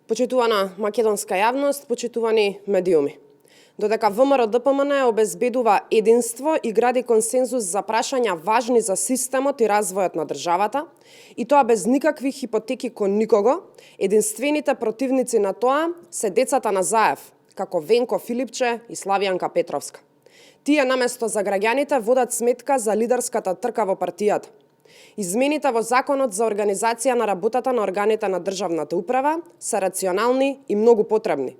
Почитувана македонска јавност, почитувани медиуми. Додека ВМРО-ДПМН обезбедува единство и гради консензус за прашања важни за системот и развојот на државата, и тоа без никакви хипотеки кон никого, единствените противници на тоа се децата на Заев, како Венко Филипче и Славјанка Петровска. Тие наместо за граѓаните водат сметка за лидерската трка во партијата. Измените во Законот за организација на работата на органите на државната управа се рационални и многу потребни.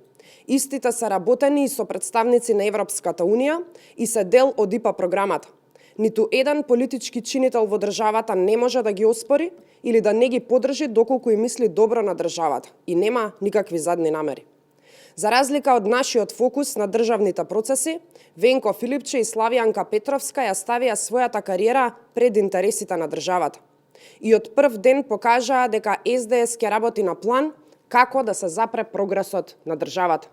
Истите се работени и со представници на Европската Унија и се дел од ИПА програмата. Ниту еден политички чинител во државата не може да ги оспори или да не ги подржи доколку и мисли добро на државата и нема никакви задни намери. За разлика од нашиот фокус на државните процеси, Венко Филипче и Славјанка Петровска ја ставија својата кариера пред интересите на државата. И од прв ден покажаа дека СДС ќе работи на план како да се запре прогресот на државата.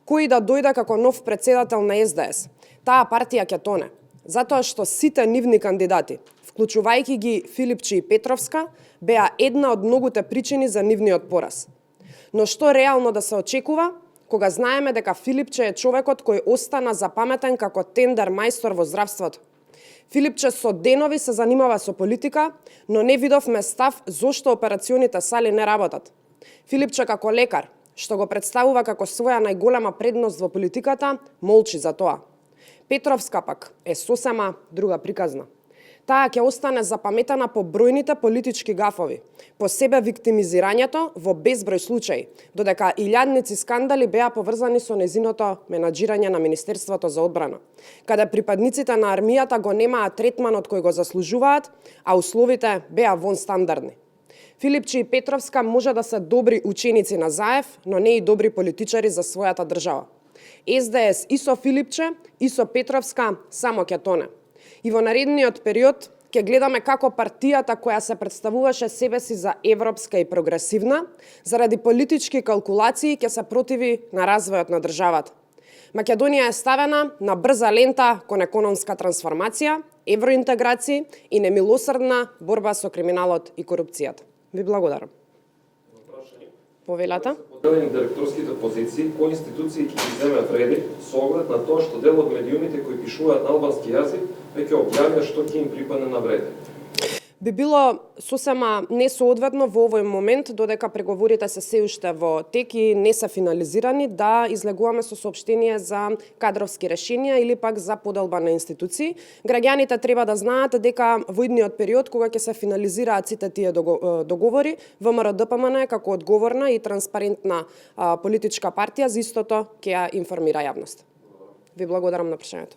Кој да дојде како нов председател на СДС, таа партија ќе тоне, затоа што сите нивни кандидати, вклучувајќи ги Филипче и Петровска, беа една од многуте причини за нивниот пораз. Но што реално да се очекува, кога знаеме дека Филипче е човекот кој остана запаметен како тендер мајстор во здравството? Филипче со денови се занимава со политика, но не видовме став зошто операционите сали не работат. Филипче како лекар, што го представува како своја најголема предност во политиката, молчи за тоа. Петровска пак е сосема друга приказна. Таа ќе остане запаметена по бројните политички гафови, по себе виктимизирањето во безброј случаи, додека илјадници скандали беа поврзани со незиното менаџирање на Министерството за одбрана, каде припадниците на армијата го немаат третманот кој го заслужуваат, а условите беа вонстандардни. Филипче и Петровска може да се добри ученици на Заев, но не и добри политичари за својата држава. СДС и со Филипче и со Петровска само ќе тоне. И во наредниот период ќе гледаме како партијата која се представуваше себе си за европска и прогресивна, заради политички калкулации ќе се противи на развојот на државата. Македонија е ставена на брза лента кон економска трансформација, евроинтеграција и немилосрдна борба со криминалот и корупцијата. Ви благодарам. Повелата? Поделени директорските позиции, кои институции ќе ги земат реди со оглед на тоа што дел од медиумите кои пишуваат на албански јазик веќе објавија што ќе им припадне на вреде? Би било сосема несоодветно во овој момент, додека преговорите се уште во тек и не се финализирани, да излегуваме со соопштение за кадровски решенија или пак за поделба на институции. Граѓаните треба да знаат дека во идниот период, кога ќе се финализираат сите тие договори, ВМРО-ДПМН како одговорна и транспарентна политичка партија за истото ќе ја информира јавност. Ви благодарам на прашањето.